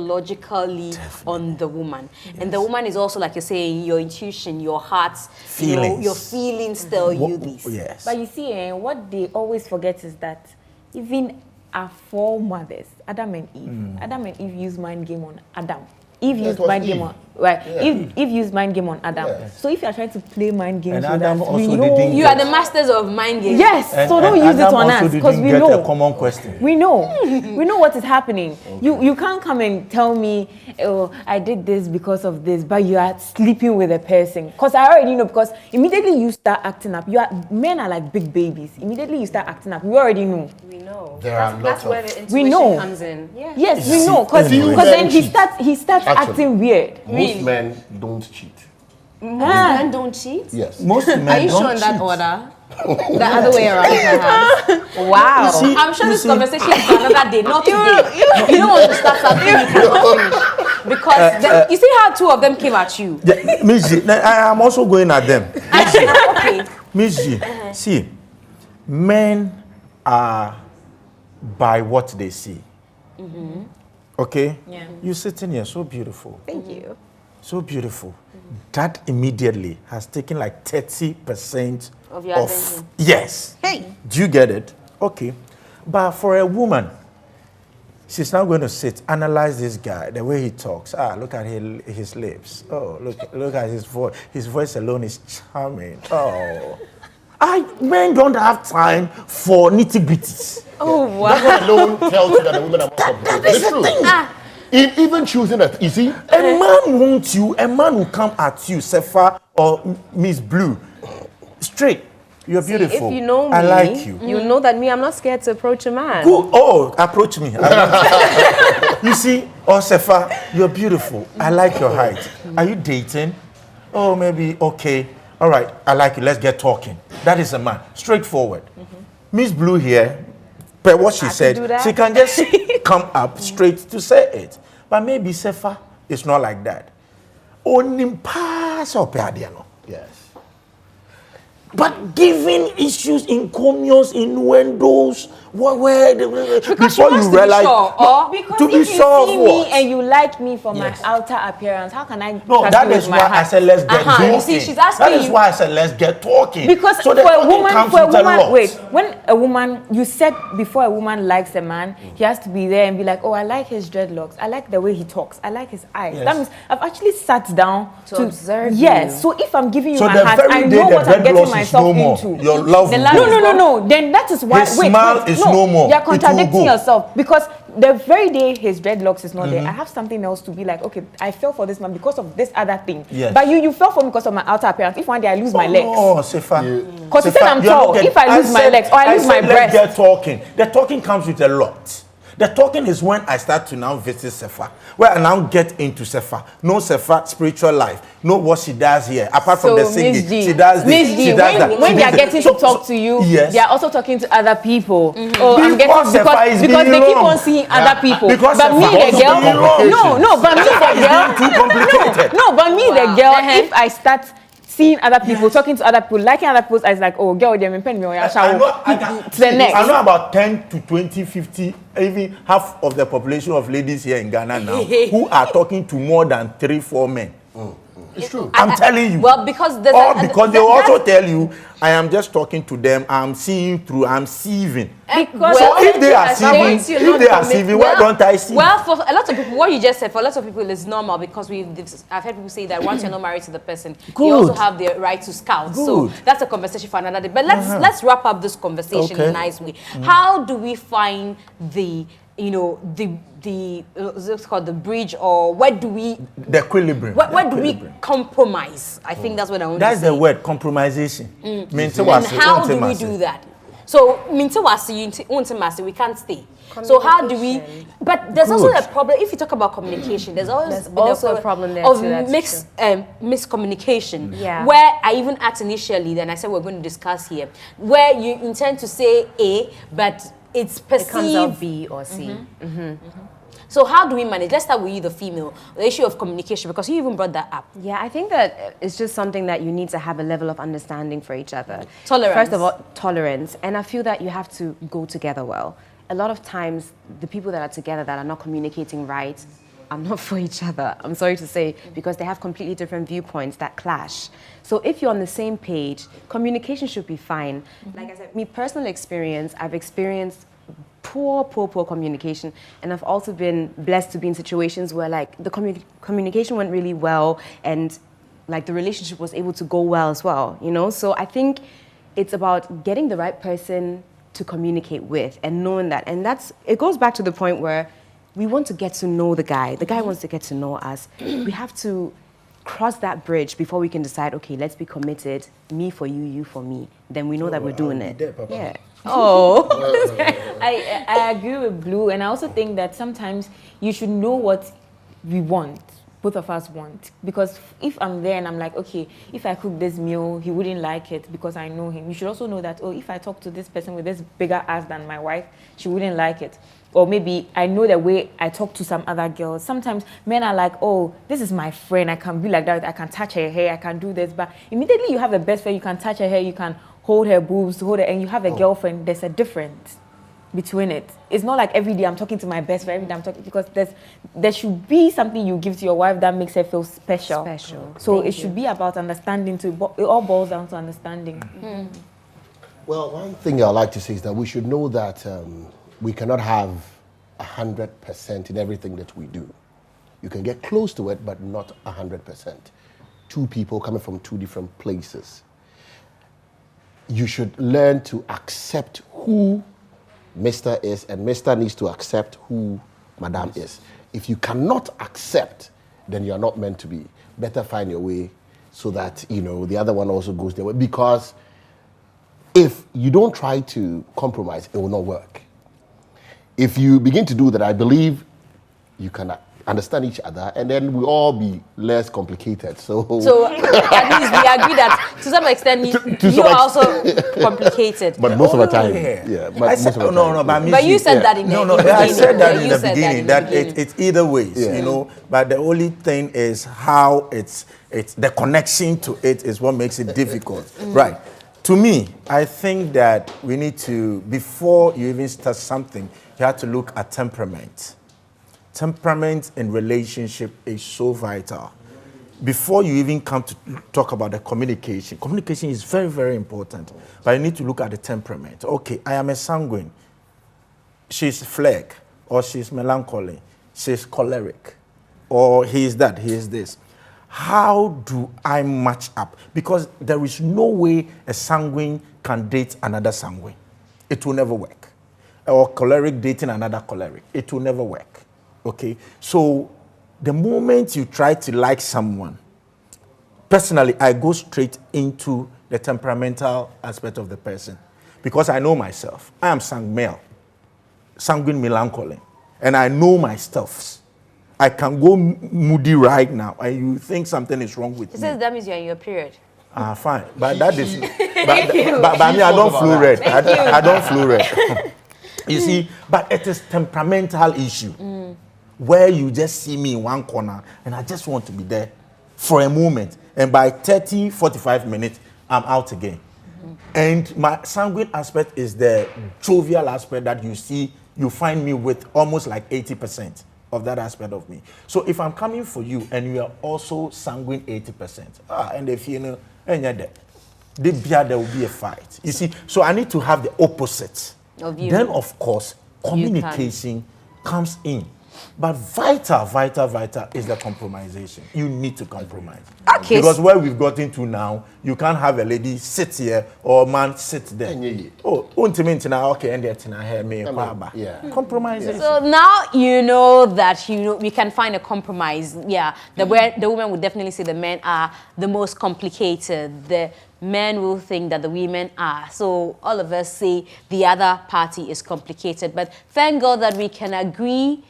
psychologically on the woman. And the woman is also, like you're saying, your intuition, your heart's Feelings. your feelings tell you this. Yes. But you see, what they always forget is that even our foremothers, Adam and Eve, Adam and Eve used mind game on Adam. Eve Yeah, used it was mind game Eve. on right. Yeah. Eve used mind game on Adam. Yeah. So if you are trying to play mind games And with Adam us, we also know didn't You are the masters of mind games. yes. So don't use it Adam on also us because didn't we get know. a common question. We know what is happening. You can't come and tell me, oh, I did this because of this, but you are sleeping with a person. Because I already know, because immediately you start acting up. Men are like big babies. Immediately you start acting up. We already know. We know. There are That's lots where of- the We intuition know. comes in. Yeah. Yes, we know. Because Few then men he cheat. starts Actually. acting weird. Most men don't cheat. Men don't cheat? Yes. Most men Are you don't sure in that cheat. order? The other way around, perhaps. Wow. see- I'm sure You this see- conversation is for another day, not today. You don't want to start something you cannot finish. Because you see how two of them came at you. Yeah, MzGee, I am also going at them. Okay. MzGee, see, men are by what they see. Okay? Yeah. You sitting here so beautiful. Thank you. So beautiful. That immediately has taken like 30% Of your attention. Yes. Hey. Do you get it? Okay. But for a woman, she's now going to sit, analyze this guy, the way he talks. Look at his lips. Oh, look at his voice. His voice alone is charming. Oh. Men don't have time for nitty-gritties. Oh, wow. That one alone tells you that the women are more complicated. It's true. In even choosing a, you see, A man wants you, a man will come at you, S3fa or Miss Blue. Straight. You're beautiful. If you know me, I like you. You know that me, I'm not scared to approach a man. Good. Oh, approach me. You see, oh, S3fa, you're beautiful. I like your height. Are you dating? Oh, maybe, okay. All right, I like you. Let's get talking. That is a man. Straightforward. Miss Blue here, per what she said, she can just come up straight to say it. But maybe S3fa is not like that. yes. But giving issues, encomiums, innuendos, before you realize, Because to be if you sure see of me what? and you like me for Yes. my outer appearance, how can I? No, trust that you with is my why I heart? said let's get talking. You see, she's asking That is you- why I said let's get talking. Because so the for a talking woman, comes with a lot. wait, when a woman, you said before a woman likes a man, he has to be there and be like, oh, I like his dreadlocks, I like the way he talks, I like his eyes. Yes. That means I've actually sat down To observe Yes, you. so if I'm giving you So my the heart, very I day know the what I'm dreadlocks getting is myself no more, into. your love will go. No. Then that is why. His smile is no more. You're It will contradicting go. yourself because the very day his dreadlocks is not there, I have something else to be like, okay, I fell for this man because of this other thing. Yes. But you fell for me because of my outer appearance. If one day I lose my legs. Oh, S3fa. Because you said I'm you're not tall. getting- If I lose my said- legs or I lose my said breast. Let's get talking. The talking comes with a lot. The talking is when I start to now visit S3fa, where I now get into S3fa, know S3fa spiritual life, know what she does here. Apart from the singing, MzGee, she does this, MzGee, she does that. when She they are does getting that. to talk to you, yes. they are also talking to other people. Oh, I'm Because getting S3fa is because being they keep wrong. on seeing other people. Because But me, S3fa the is girl, being wrong. no, but me, S3fa the is girl, being too complicated. no, but me, the girl, if I start seeing other people, talking to other people, liking other people, I was like, oh, girl, they're paying me or I know, to the next. I know about 10 to 20, 50, even half of the population of ladies here in Ghana now who are talking to more than 3-4 men. It's true. I'm telling you. Well, because there's or because they will also tell you, I am just talking to them, I'm seeing through, I'm sieving. Because So if they are once sieving, you're if they are sieving, why don't I sieve? Well, for a lot of people, what you just said, for a lot of people, it's normal because I've heard people say that once you're not married to the person, you also have the right to scout. So Good. that's a conversation for another day. But let's wrap up this conversation in a nice way. How do we find the what's called the bridge, or where do we The equilibrium. where do we compromise? I think that's what I want That's to say. the word, compromisation. And how do we do that? So, we can't stay. So how do we? But there's also a problem. If you talk about communication, there's always been also a problem there of too, that's miscommunication. Yeah. Where I even asked initially, then I said we're going to discuss here, where you intend to say A, but it's perceived. It comes out B or C. So how do we manage? Let's start with you, the female, the issue of communication, because you even brought that up. Yeah, I think that it's just something that you need to have a level of understanding for each other. Tolerance. First of all, tolerance. And I feel that you have to go together well. A lot of times, the people that are together that are not communicating right are not for each other, I'm sorry to say, because they have completely different viewpoints that clash. So if you're on the same page, communication should be fine. Like I said, me personal experience, I've experienced poor communication, and I've also been blessed to be in situations where like the communication went really well and like the relationship was able to go well as well, you know? So I think it's about getting the right person to communicate with and knowing that. And it goes back to the point where we want to get to know the guy wants to get to know us. We have to cross that bridge before we can decide, okay, let's be committed, me for you, you for me. Then we know that we're doing it. Yeah. Oh. I agree with Blue, and I also think that sometimes you should know what we want, both of us want. Because if I'm there and I'm like, okay, if I cook this meal, he wouldn't like it because I know him. You should also know that, oh, if I talk to this person with this bigger ass than my wife, she wouldn't like it. Or maybe I know the way I talk to some other girls. Sometimes men are like, oh, this is my friend, I can be like that, I can touch her hair, I can do this. But immediately you have the best friend, you can touch her hair, you can hold her boobs, hold her, and you have a girlfriend, there's a difference between it. It's not like every day I'm talking to my best friend, every day I'm talking, because there should be something you give to your wife that makes her feel special. So it should be about understanding too. It all boils down to understanding. Well, one thing I like to say is that we should know that we cannot have 100% in everything that we do. You can get close to it, but not 100%. Two people coming from two different places. You should learn to accept who Mr. is, and Mr. needs to accept who Madam is. If you cannot accept, then you are not meant to be. Better find your way so that, the other one also goes their way. Because if you don't try to compromise, it will not work. If you begin to do that, I believe you can understand each other, and then we'll all be less complicated. So at least we agree that to some extent you are also complicated. But most of the time, But you said that in the beginning. I said that in the beginning, that it's either ways, But the only thing is how it's the connection to it is what makes it difficult, right? To me, I think that we need to, before you even start something, you have to look at temperament. Temperament in relationship is so vital. Before you even come to talk about the communication is very, very important. But you need to look at the temperament. Okay, I am a sanguine. She's phlegm, or she's melancholy, she's choleric, or he is that, he is this. How do I match up? Because there is no way a sanguine can date another sanguine. It will never work. Or choleric dating another choleric. It will never work. Okay? So the moment you try to like someone, personally, I go straight into the temperamental aspect of the person. Because I know myself. I am sanguine melancholy. And I know my stuffs. I can go moody right now, and you think something is wrong with me. It says that means you're in your period. Fine. But that is... but I mean, I don't flu red. I don't flu red. You see, but it is temperamental issue. Where you just see me in one corner, and I just want to be there for a moment. And by 30, 45 minutes, I'm out again. And my sanguine aspect is the jovial aspect that you see, you find me with almost like 80%. Of that aspect of me. So if I'm coming for you and you are also sanguine 80%, and if you know, and there will be a fight. You see, so I need to have the opposite. Then of course, communication comes in. But vital is the compromisation. You need to compromise. Okay. Because where we've gotten to now, you can't have a lady sit here or a man sit there. Okay, and compromise. So now you know that we can find a compromise. Yeah, the women would definitely say the men are the most complicated. The men will think that the women are. So all of us say the other party is complicated. But thank God that we can agree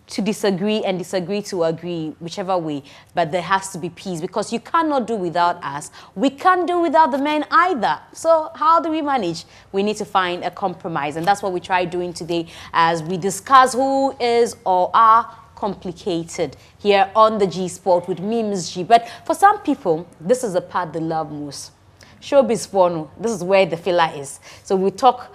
to disagree and disagree to agree, whichever way, but there has to be peace because you cannot do without us. We can't do without the men either. So how do we manage? We need to find a compromise, and that's what we try doing today as we discuss who is or are complicated here on the G Sport with me, MzGee. But for some people, this is the part they love most. Showbiz porno, this is where the filler is. So we talk,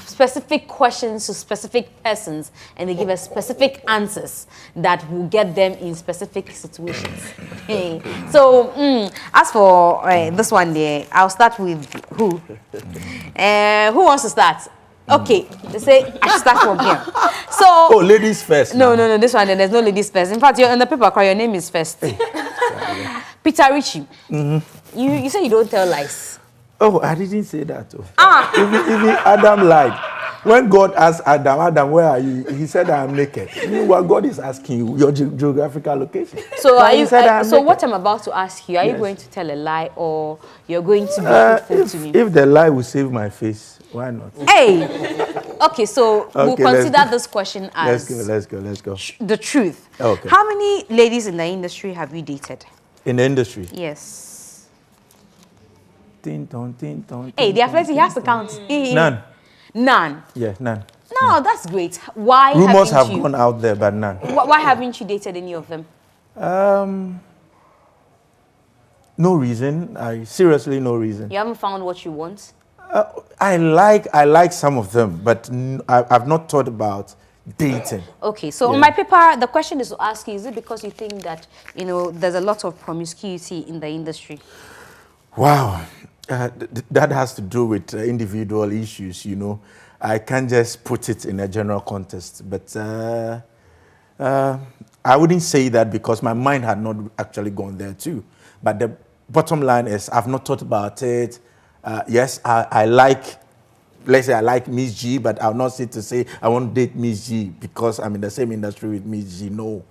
specific questions to specific persons, and they give us specific answers that will get them in specific situations. Okay. So, as for this one there, I'll start with who? Who wants to start? Okay, they say I should start from here. So, ladies first. No, this one, there's no ladies first. In fact, you're on the paper, your name is first. Peter Ritchie. You say you don't tell lies. Oh, I didn't say that. Even Adam lied. When God asked Adam, where are you? He said, I am naked. What God is asking you, your geographical location. So, what I'm about to ask you, are you going to tell a lie or you're going to be truthful to me? If the lie will save my face, why not? Hey! Okay, so we'll consider this question as... Let's go. The truth. Okay. How many ladies in the industry have you dated? In the industry? Yes. Ting, tong, ting, tong, hey, they are plenty. He has to count. None. Yeah, none. No, that's great. Why? Rumors have gone out there, but none. Why haven't you dated any of them? No reason. Seriously, no reason. You haven't found what you want? I like some of them, but I've not thought about dating. Okay, so on my paper, the question is to ask you, is it because you think that, there's a lot of promiscuity in the industry? Wow. That has to do with individual issues, I can't just put it in a general context. But I wouldn't say that because my mind had not actually gone there too. But the bottom line is I've not thought about it. Yes, I like let's say I like MzGee, but I'll not sit to say I want to date MzGee because I'm in the same industry with MzGee. No.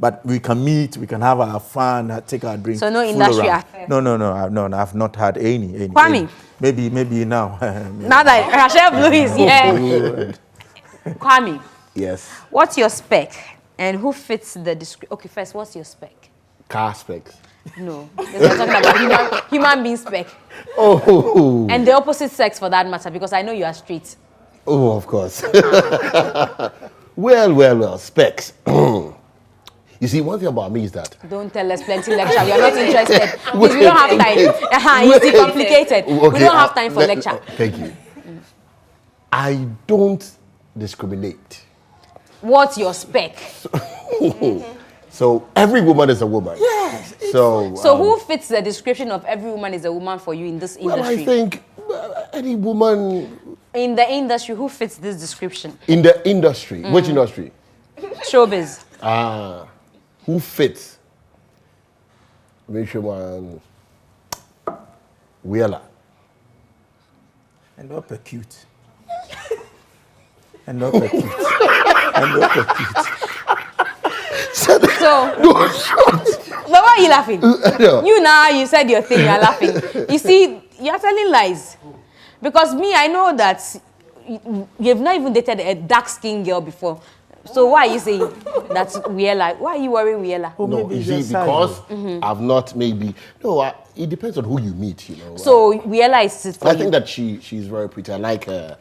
But we can meet, we can have our fun, take our drinks. So no industry affair? No, I've not had any. Kwame? Maybe now. Now that Rashelle Blue is here. Kwame? Yes. What's your spec? And who fits the description? Okay, first, what's your spec? Car specs. No. We're talking about human being spec. Oh. And the opposite sex for that matter, because I know you are straight. Oh, of course. Well, specs. You see, one thing about me is that... Don't tell us plenty lecture. We are not interested. Because we don't have time. It's complicated. Okay, we don't have time for lecture. Thank you. I don't discriminate. What's your spec? So every woman is a woman. Yes. So who fits the description of every woman is a woman for you in this industry? Well, I think any woman... In the industry, who fits this description? In the industry? Which industry? Showbiz. Who fits? Which one? Wheeler. And not cute. And not cute. And not cute. So, why are you laughing? No. You now, you said your thing, you're laughing. You see, you're telling lies. Because me, I know that you've not even dated a dark-skinned girl before. So why are you saying that Wiela? Why are you worrying Wiela? No, you see, because I've not maybe... No, it depends on who you meet, you know. So Wiela is it for I you? think that she's very pretty. I like her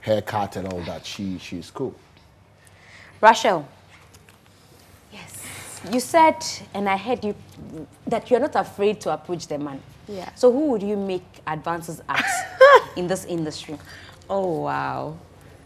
haircut and all that. She's cool. Rashelle. Yes. You said, and I heard you, that you're not afraid to approach the man. Yeah. So who would you make advances at in this industry? Oh, wow.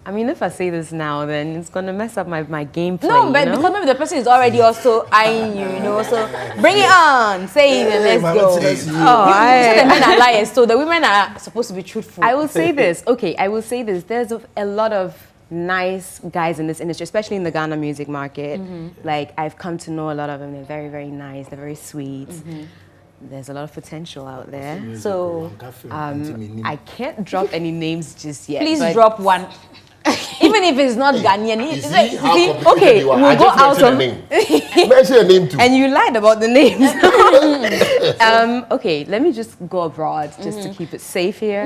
I mean, if I say this now, then it's going to mess up my gameplay. No, but because maybe the person is already also eyeing you, you know, so bring it on, say it and let's go. You said the men are liars, so the women are supposed to be truthful. I will say this. Okay, I will say this. There's a lot of nice guys in this industry, especially in the Ghana music market. Like, I've come to know a lot of them. They're very, very nice. They're very sweet. There's a lot of potential out there. So, I can't drop any names just yet. Please drop one. Even if it's not Ghanaian. Okay, we'll go out of... Mention a name too. And you lied about the names. Okay, let me just go abroad just to keep it safe here.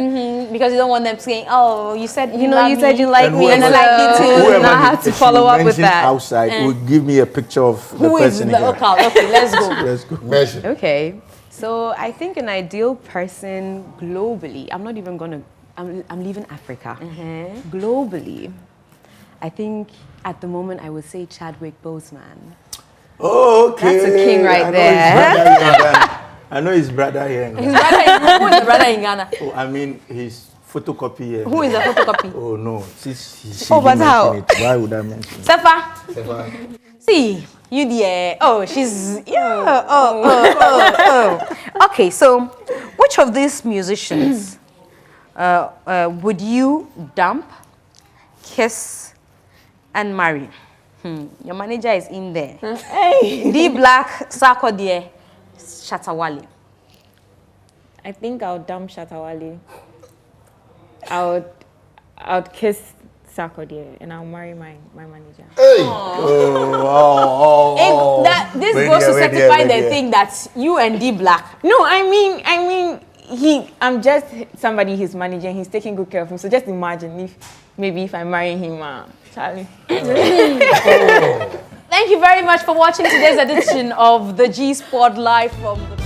Because you don't want them saying, oh, you said you said you like me and I like you too. Now I have to follow up with that. Outside, will give me a picture of the person. Okay, let's go. Let's go. Mention. Okay, so I think an ideal person globally, I'm not even going to... I'm leaving Africa. Globally, I think at the moment I would say Chadwick Boseman. Oh, okay. That's a king right there. I know his brother here. Who is the brother in Ghana? Oh, I mean his photocopy here. Who is the photocopy? Oh no. But how? Why would I mention it? S3fa. See, you there. Oh, she's... Yeah. Okay, so which of these musicians would you dump, kiss, and marry? Your manager is in there. D Black, Sarkodie, Shatawale. I think I'll dump Shatawale. I would kiss Sarkodie and I'll marry my manager. Hey! This goes to certify the thing that you and D Black. No, I mean, I'm just somebody he's managing. He's taking good care of him. So just imagine if I marry him, Charlie. Thank you very much for watching today's edition of the G Sport Live from the